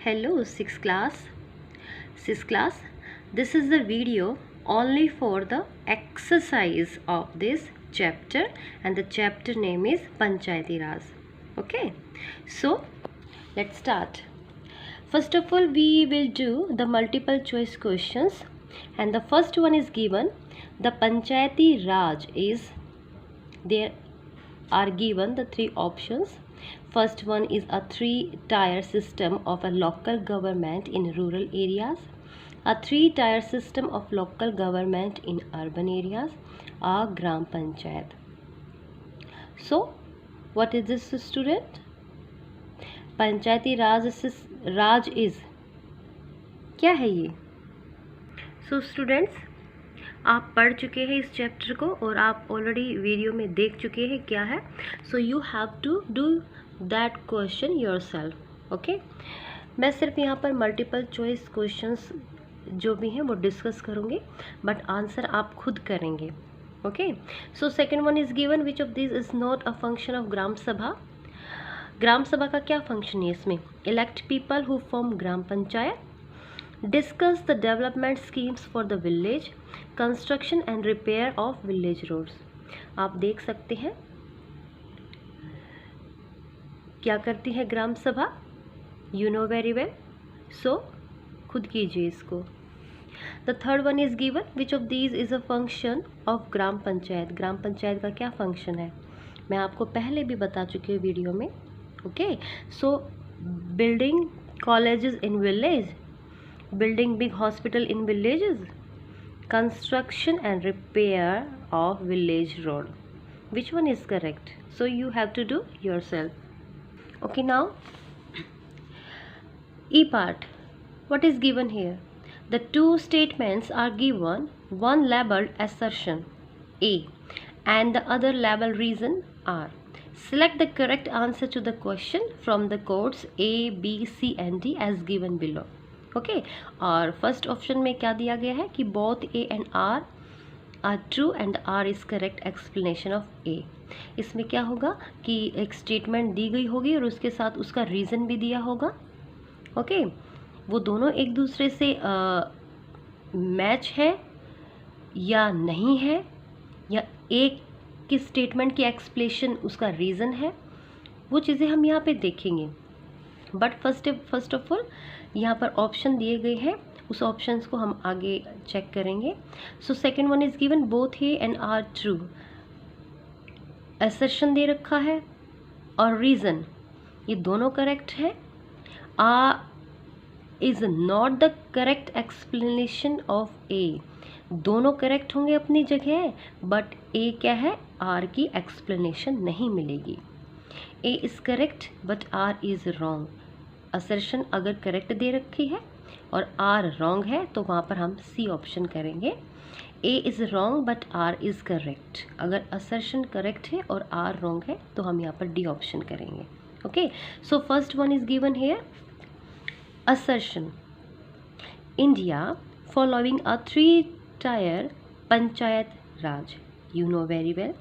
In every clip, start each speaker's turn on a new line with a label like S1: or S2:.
S1: Hello, 6th class. 6th class, this is the video only for the exercise of this chapter, and the chapter name is Panchayati Raj. Okay, so let's start. First of all, we will do the multiple choice questions, and the first one is given. The Panchayati Raj is, there are given the three options. First one is a three-tier system of a local government in rural areas, a three-tier system of local government in urban areas, a Gram Panchayat. So, what is this, student? Panchayati Raj is क्या है ये? So students, आप पढ़ चुके हैं इस chapter को और आप ऑलरेडी वीडियो में देख चुके हैं क्या है. So you have to do that question yourself. Okay, मैं सिर्फ यहाँ पर मल्टीपल चॉइस क्वेश्चंस जो भी हैं वो डिस्कस करूँगी, बट आंसर आप खुद करेंगे. Okay, so second one is given, which of this is not a function of Gram Sabha. Gram Sabha का क्या फंक्शन है इसमें? Elect people who form Gram Panchayat, discuss the development schemes for the village, construction and repair of village roads. आप देख सकते हैं क्या करती है Gram Sabha. You know very well, so खुद कीजिए इसको. The third one is given, which of these is a function of Gram panchayat. ग्राम पंचायत का क्या फंक्शन है, मैं आपको पहले भी बता चुकी हूँ वीडियो में. Okay, so building colleges in village, building big hospital in villages, construction and repair of village road. Which one is correct? So you have to do yourself. Okay, now E part. What is given here? The two statements are given, one labeled assertion A and the other labeled reason R. Select the correct answer to the question from the codes A, B, C and D as given below. Okay, और first option में क्या दिया गया है कि both A and R true and R is correct explanation of A. इसमें क्या होगा कि एक स्टेटमेंट दी गई होगी और उसके साथ उसका रीज़न भी दिया होगा. ओके, वो दोनों एक दूसरे से मैच है या नहीं है, या एक की स्टेटमेंट की एक्सप्लेनेशन उसका रीज़न है, वो चीज़ें हम यहाँ पे देखेंगे. बट फर्स्ट ऑफ ऑल यहाँ पर ऑप्शन दिए गए हैं, उस ऑप्शंस को हम आगे चेक करेंगे. So second one is given, both A and R true. Assertion दे रखा है और रीज़न, ये दोनों करेक्ट है. R is not the correct explanation of A. दोनों करेक्ट होंगे अपनी जगह, बट ए क्या है, आर की एक्सप्लेनेशन नहीं मिलेगी. A is correct but R is wrong. Assertion अगर करेक्ट दे रखी है और आर रॉन्ग है तो वहाँ पर हम सी ऑप्शन करेंगे. A is wrong but R is correct. अगर असर्शन करेक्ट है और आर रॉन्ग है तो हम यहाँ पर डी ऑप्शन करेंगे. Okay, so first one is given here, assertion. India following a three tier panchayat raj. You know very well.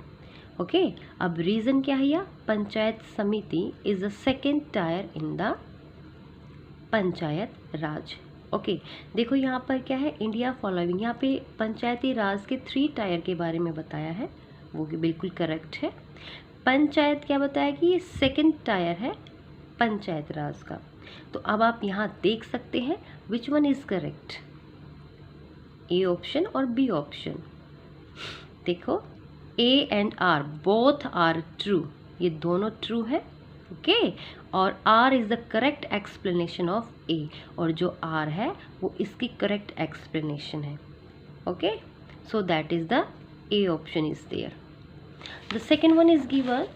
S1: Okay, अब रीज़न क्या है, या panchayat samiti is the second tier in the panchayat raj. Okay, देखो यहाँ पर क्या है, इंडिया फॉलोइंग, यहाँ पे पंचायती राज के थ्री टायर के बारे में बताया है, वो भी बिल्कुल करेक्ट है. पंचायत क्या बताया कि ये सेकेंड टायर है पंचायत राज का. तो अब आप यहाँ देख सकते हैं which one is correct, A option और बी ऑप्शन. देखो, A and R both are true, ये दोनों ट्रू है. ओके, और R is the correct explanation of A, और जो आर है वो इसकी करेक्ट एक्सप्लेनेशन है. Okay, so that is the A option is there. The second one is given,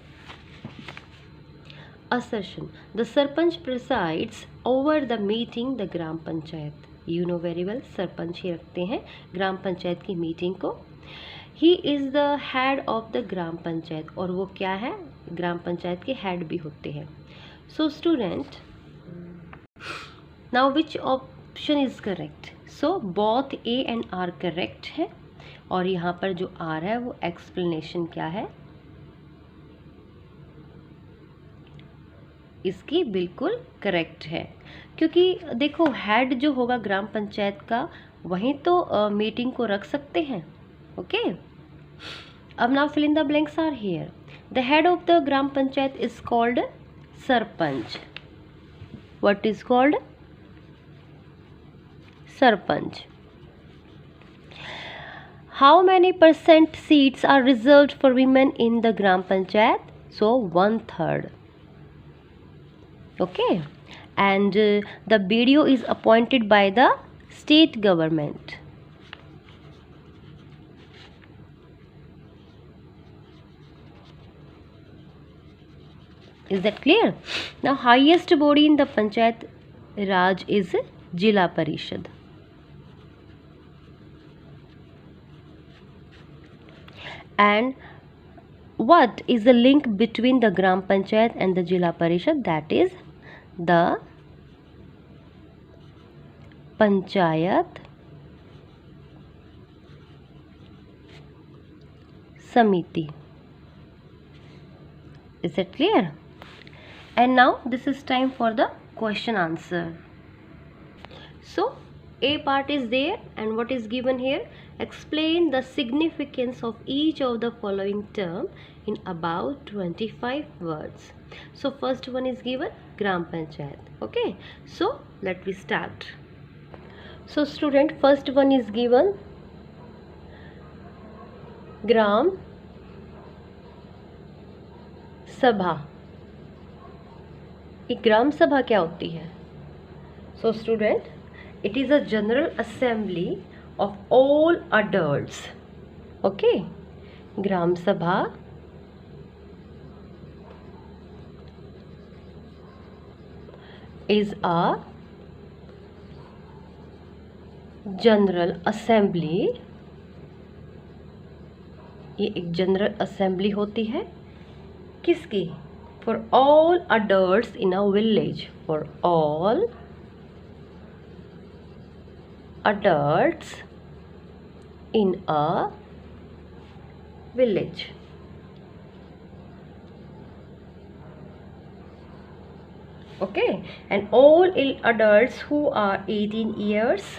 S1: assertion. The sarpanch presides over the meeting the gram Panchayat. You know very well, sarpanch ही रखते हैं ग्राम पंचायत की मीटिंग को. He is the head of the ग्राम पंचायत, और वो क्या है, ग्राम पंचायत के हेड भी होते हैं. So student, now which option is correct. So both A and R correct है, और यहाँ पर जो आर है वो एक्सप्लेनेशन क्या है, इसकी बिल्कुल करेक्ट है. क्योंकि देखो हेड जो होगा ग्राम पंचायत का वहीं तो मीटिंग को रख सकते हैं। ओके, अब now fill in the blanks are here. The head of the gram panchayat is called sarpanch. What is called? Sarpanch. How many percent seats are reserved for women in the Gram Panchayat? So 1/3. Okay, and the BDO is appointed by the state government. Is that clear? Now, highest body in the Panchayat Raj is Jila Parishad. And what is the link between the Gram Panchayat and the Jila Parishad? That is the Panchayat Samiti. Is it clear? And now this is time for the question answer. So A part is there, and what is given here? Explain the significance of each of the following term in about 25 words. So first one is given Gram Panchayat. Okay, so let me start. So student, first one is given Gram Sabha. एक ग्राम सभा क्या होती है? So student, it is a general assembly of all adults. Okay, Gram Sabha is a general assembly. ये एक general assembly होती है किसकी? For all adults in a village. For all adults in a village. Okay, and all adults who are 18 years,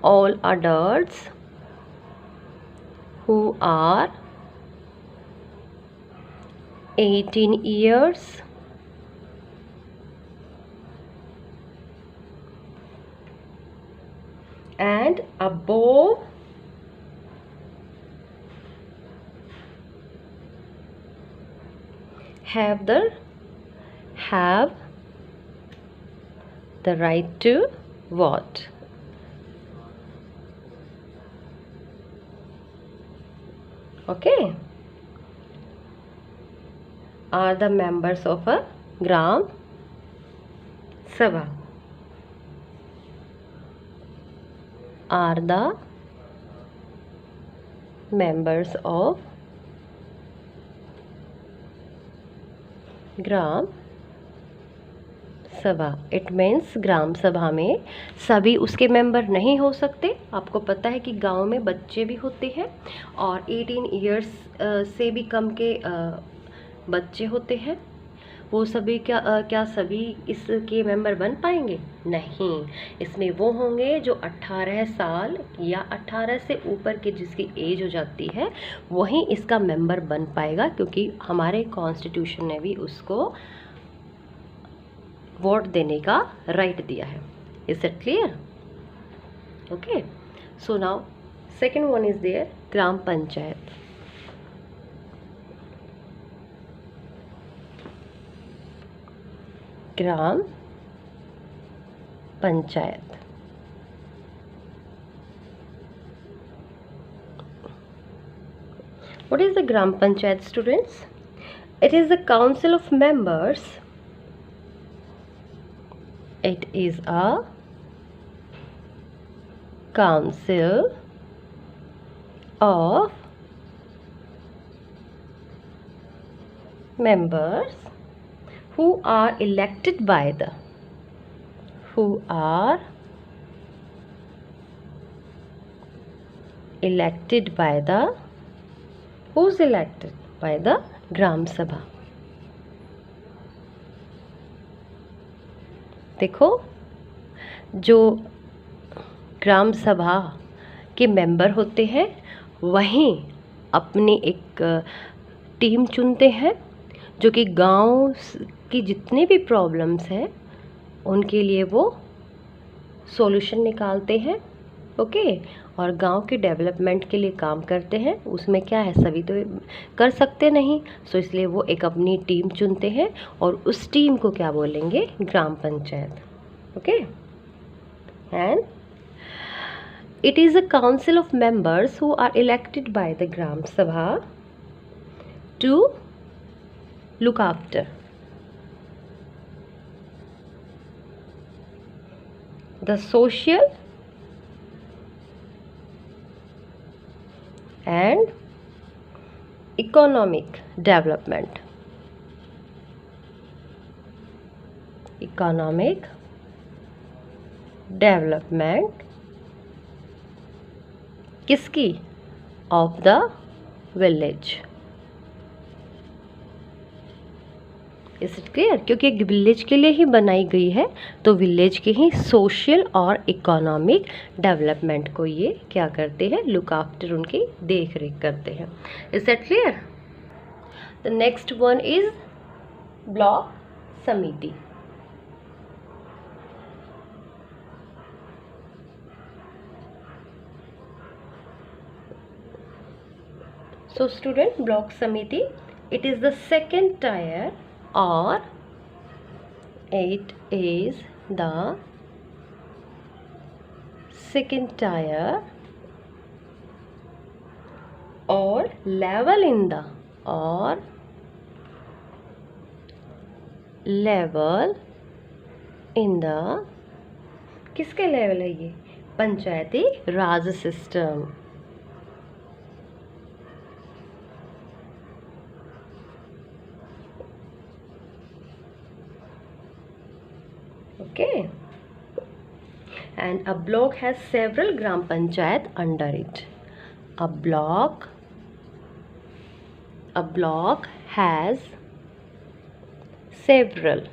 S1: all adults who are 18 years and above have the right to vote. Okay, are the members of a Gram Sabha. Are the members of ग्राम सभा। It means ग्राम सभा में सभी उसके member नहीं हो सकते। आपको पता है कि गांव में बच्चे भी होते हैं और 18 इयर्स से भी कम के बच्चे होते हैं। वो सभी क्या सभी इसके मेंबर बन पाएंगे? नहीं, इसमें वो होंगे जो 18 साल या 18 से ऊपर के जिसकी एज हो जाती है वही इसका मेंबर बन पाएगा, क्योंकि हमारे कॉन्स्टिट्यूशन ने भी उसको वोट देने का राइट दिया है। Is it clear? Okay, so now second one is there gram panchayat. Gram panchayat what is the gram panchayat, students? It is a council of members. It is a council of members who are elected by the who's elected by the Gram Sabha. देखो, जो ग्राम सभा के member होते हैं वहीं अपनी एक team चुनते हैं जो कि गांव की जितने भी प्रॉब्लम्स हैं उनके लिए वो सॉल्यूशन निकालते हैं। ओके, और गांव के डेवलपमेंट के लिए काम करते हैं। उसमें क्या है, सभी तो कर सकते नहीं, सो इसलिए वो एक अपनी टीम चुनते हैं और उस टीम को क्या बोलेंगे, Gram Panchayat. Okay, and it is a council of members who are elected by the Gram Sabha to look after the social and economic development. Economic development किसकी, of the village. Is it clear? क्योंकि एक village के लिए ही बनाई गई है तो village के ही सोशल और इकोनॉमिक डेवलपमेंट को ये क्या करते हैं, लुक आफ्टर, उनकी देख रेख करते हैं। Is that clear? The next one is block समिति। So student, block samiti, it is the second tier or it is the second tier or level in the or level in the किसके level है ये, पंचायती राज system. Okay, and a block has several gram panchayat under it. A block has several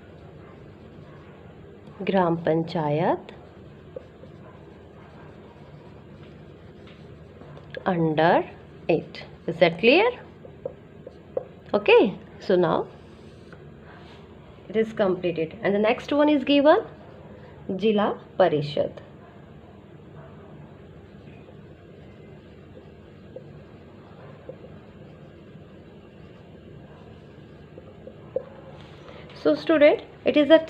S1: gram panchayat under it. Is that clear? Okay, so now it is completed and the next one is given Jila Parishad. So student, it is the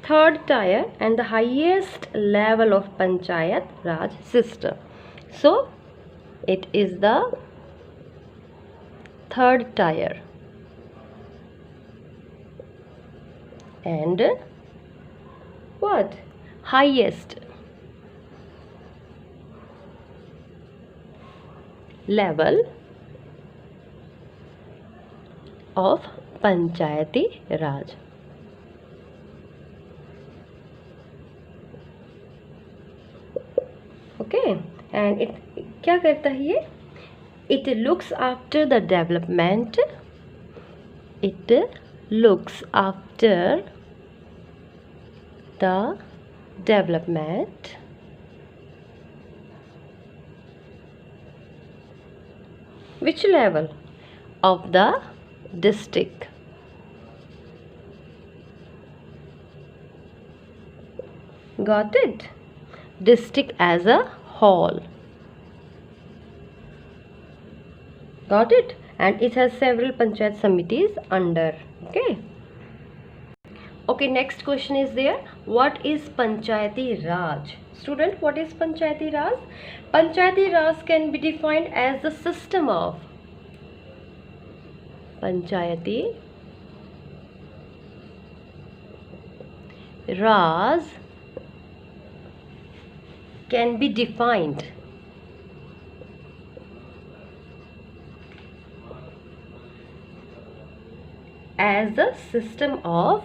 S1: third tier and the highest level of Panchayat Raj system. So it is the third tier and what, highest level of Panchayati Raj. Okay, and it क्या करता है ये, it looks after the development, it looks after the development which level of the district. Got it? District as a whole. Got it? And it has several panchayat samitis under. Okay. Okay, next question is there. What is Panchayati Raj? Student, what is Panchayati Raj? Panchayati Raj can be defined as the system of Panchayati Raj can be defined as the system of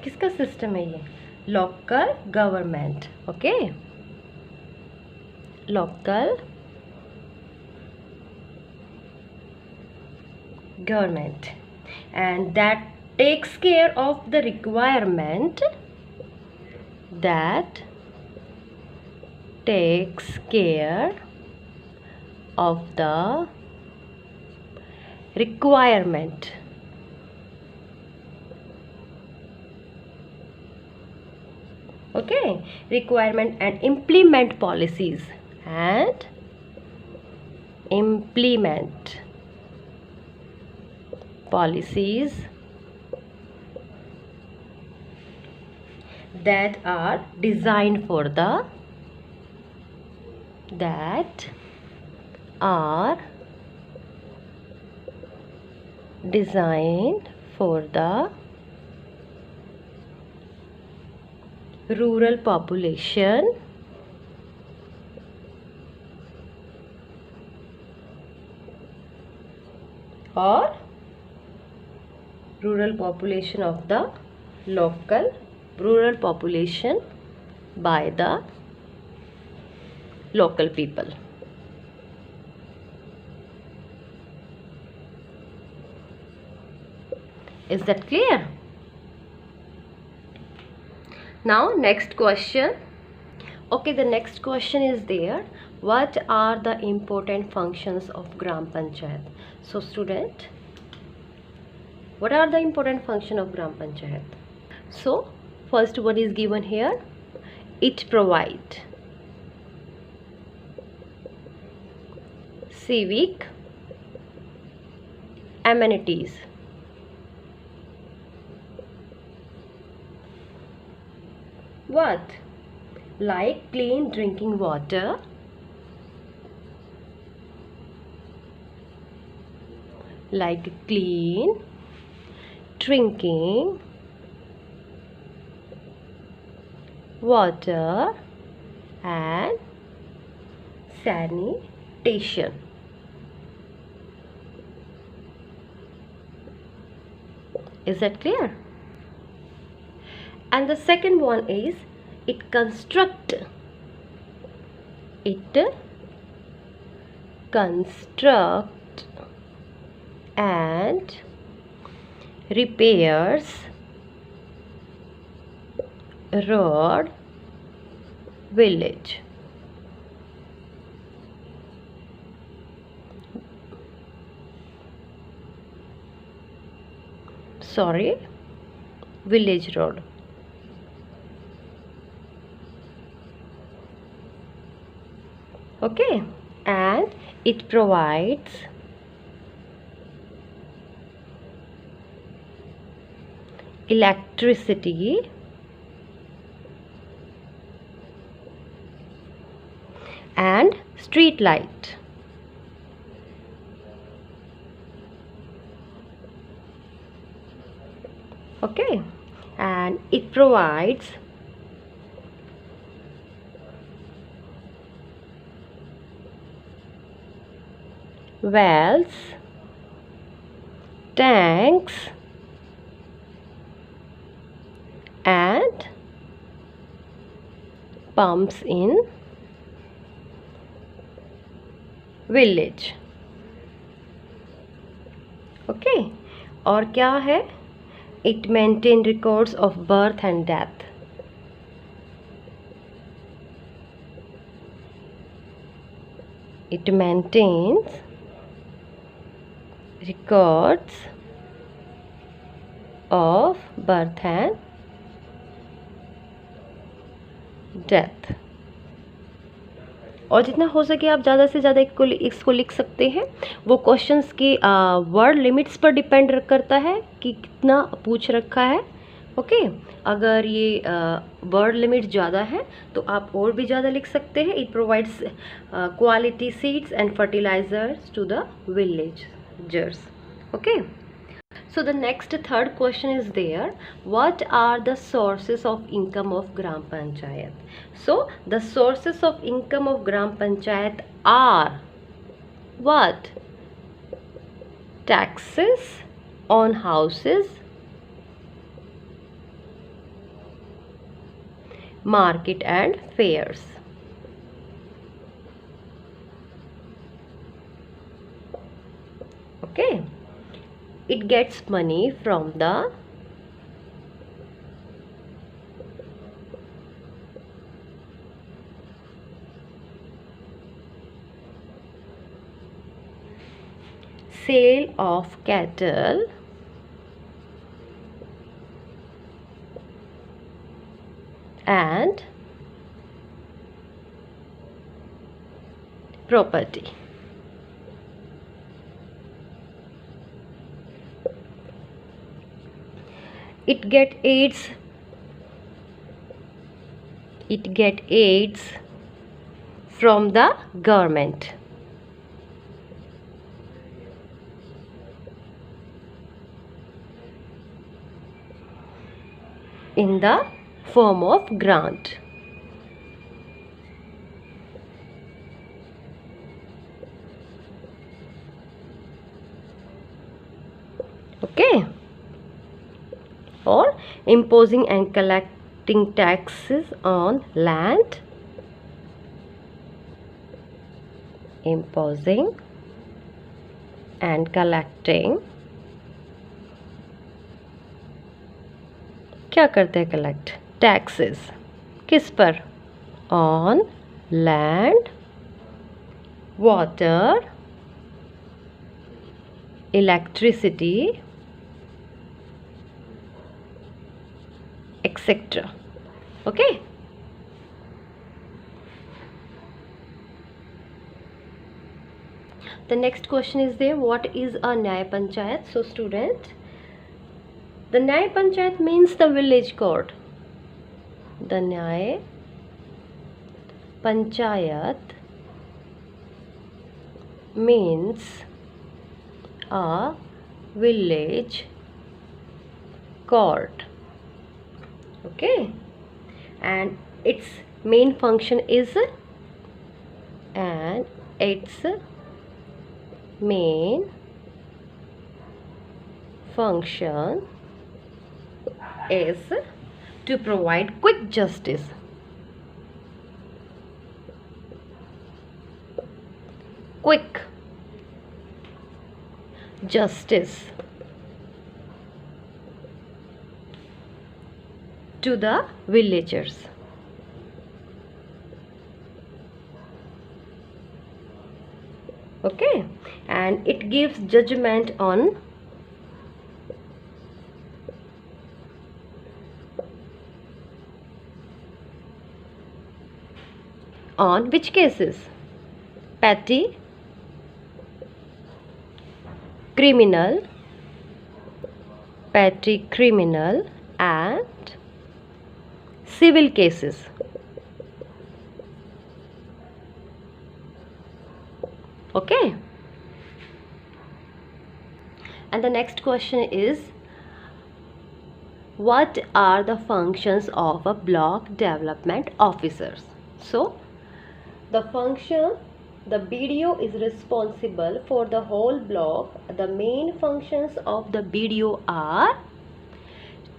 S1: किसका system है ये, local government. Okay, local government, and that takes care of the requirement, that takes care of the requirement. Okay, requirement and implement policies, and implement policies that are designed for the rural population or rural population of the rural population by the local people. Is that clear? Now next question. Okay, the next question is there. What are the important functions of Gram Panchayat? So student, what are the important function of Gram Panchayat? So first one is given here. It provide civic amenities, what? Like clean drinking water, like clean drinking water and sanitation. Is that clear? And the second one is it construct and repairs road, village. Village road. Okay, and it provides electricity and street light. Okay, and it provides wells, tanks and pumps in village. Okay, और क्या है? It maintain records of birth and death. It maintains records of birth and death. और जितना हो सके आप ज़्यादा से ज़्यादा इसको लिख सकते हैं. वो क्वेश्चंस की वर्ड लिमिट्स पर डिपेंड करता है कि कितना पूछ रखा है. ओके, अगर ये वर्ड लिमिट ज़्यादा है तो आप और भी ज़्यादा लिख सकते हैं. It provides quality seeds and fertilisers to the villagers. Okay, so the next third question is there. What are the sources of income of Gram Panchayat? So the sources of income of Gram Panchayat are what? Taxes on houses, market and fairs. Okay, it gets money from the sale of cattle and property. It get aids from the government. In the form of grant. Okay, or imposing and collecting taxes on land, imposing and collecting, क्या करते हैं collect taxes किस पर, on land, water, electricity, etc. Okay. The next question is there, what is a Nyaya Panchayat? So student, the Nyaya Panchayat means the village court. The Nyaya Panchayat means a village court. Okay, and its main function is to provide quick justice. Quick justice to the villagers. Okay, and it gives judgment on which cases? Petty, criminal, and civil cases. Okay, and the next question is, what are the functions of a block development officers? So the BDO is responsible for the whole block. The main functions of the BDO are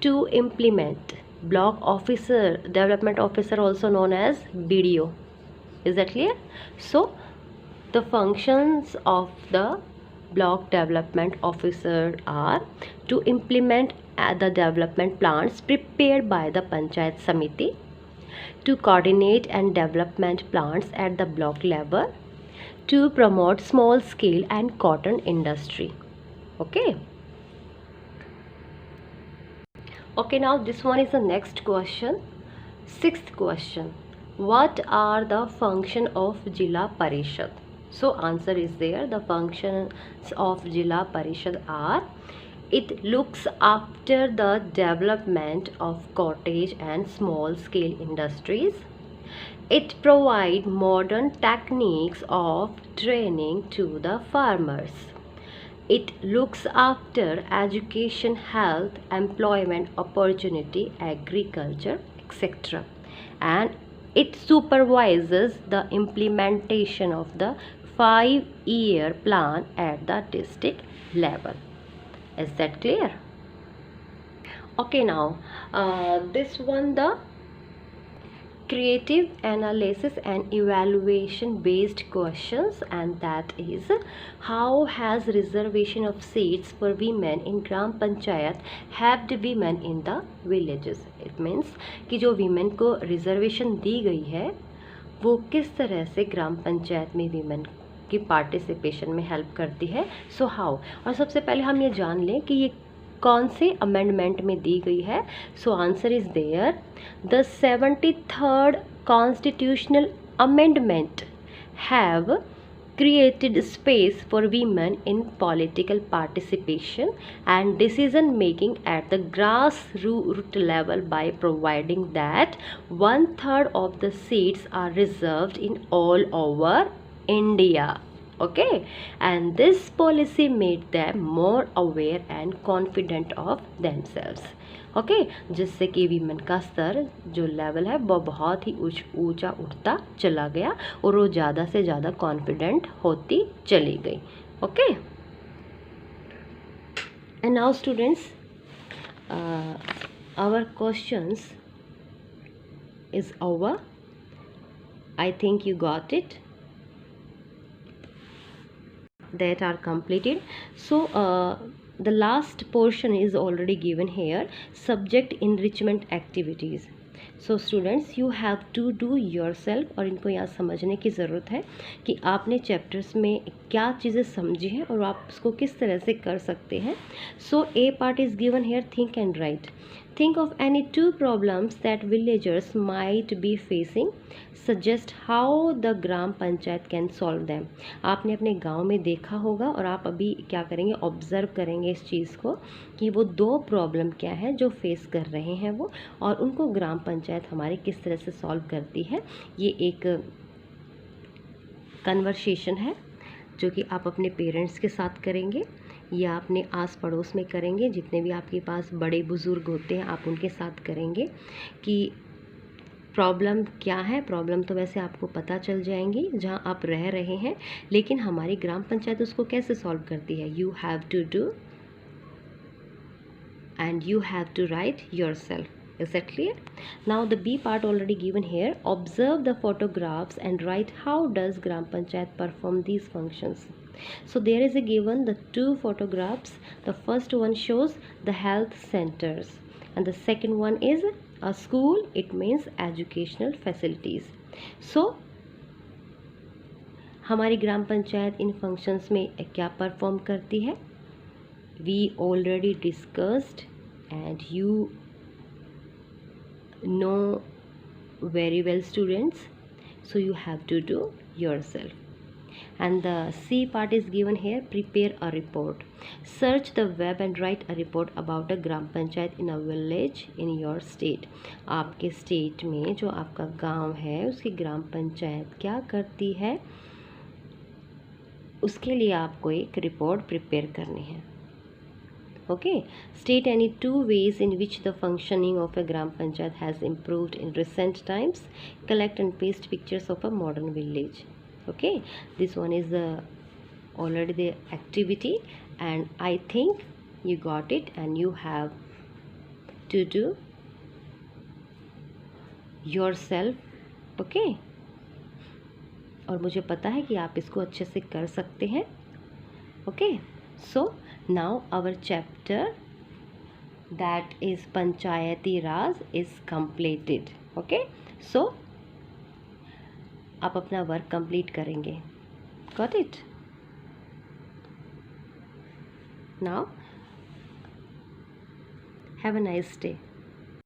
S1: to implement. Block officer, development officer, also known as BDO. Is that clear? So the functions of the block development officer are to implement the development plans prepared by the Panchayat Samiti, to coordinate and development plans at the block level, to promote small scale and cotton industry. Okay. Okay, now this one is the next question. Sixth question. What are the function of Jilla Parishad? So answer is there. The functions of Jilla Parishad are, it looks after the development of cottage and small scale industries. It provides modern techniques of training to the farmers. It looks after education, health, employment opportunity, agriculture, etc. And it supervises the implementation of the 5-year plan at the district level. Is that clear? Okay, now this one, the creative analysis and evaluation based questions, and that is, how has reservation of seats for women in gram panchayat helped women in the villages. It means कि जो women को reservation दी गई है वो किस तरह से ग्राम पंचायत में women की पार्टिसिपेशन में हेल्प करती है. So how. और सबसे पहले हम ये जान लें कि ये कौन से अमेंडमेंट में दी गई है. So answer is there. The 73rd constitutional amendment have created space for women in political participation and decision making at the grassroots level by providing that 1/3 of the seats are reserved in all over India. Okay, and this policy made them more aware and confident of themselves. Okay, जिससे कि women का स्तर जो level है वो बहुत ही ऊंचा उठता चला गया और वो ज़्यादा से ज़्यादा कॉन्फिडेंट होती चली गई. Okay, and now students, our questions is over. I think you got it, that are completed. So the last portion is already given here, subject enrichment activities. So students you have to do yourself, और इनको यहाँ समझने की ज़रूरत है कि आपने chapters में क्या चीज़ें समझी हैं और आप उसको किस तरह से कर सकते हैं. So A part is given here, think and write. Think of any two problems that villagers might be facing. Suggest how the gram panchayat can solve them. आपने अपने गांव में देखा होगा और आप अभी क्या करेंगे, ऑब्ज़र्व करेंगे इस चीज़ को कि वो दो प्रॉब्लम क्या है जो फेस कर रहे हैं वो, और उनको ग्राम पंचायत हमारी किस तरह से सॉल्व करती है. ये एक कन्वर्सेशन है जो कि आप अपने पेरेंट्स के साथ करेंगे या अपने आस पड़ोस में करेंगे. जितने भी आपके पास बड़े बुज़ुर्ग होते हैं आप उनके साथ करेंगे कि प्रॉब्लम क्या है. प्रॉब्लम तो वैसे आपको पता चल जाएंगी जहां आप रह रहे हैं, लेकिन हमारी ग्राम पंचायत उसको कैसे सॉल्व करती है. You have to do and you have to write yourself. Is that clear? Now the B part already given here. Observe the photographs and write how does Gram Panchayat perform these functions. So there is a given the two photographs. The first one shows the health centers and the second one is a school. It means educational facilities. So हमारी ग्राम पंचायत इन functions में क्या perform करती है. We already discussed and you know very well students, so you have to do yourself. And the C part is given here, prepare a report. Search the web and write a report about a gram panchayat in a village in your state. आपके state में जो आपका गांव है उसकी ग्राम पंचायत क्या करती है उसके लिए आपको एक रिपोर्ट प्रिपेयर करनी है. Okay, state any two ways in which the functioning of a gram panchayat has improved in recent times. Collect and paste pictures of a modern village. Okay, this one is already the activity and I think you got it and you have to do yourself. Okay, और मुझे पता है कि आप इसको अच्छे से कर सकते हैं. Okay, so now our chapter that is Panchayati Raj is completed. Okay, so आप अपना वर्क कंप्लीट करेंगे. Got it? Now have a nice day.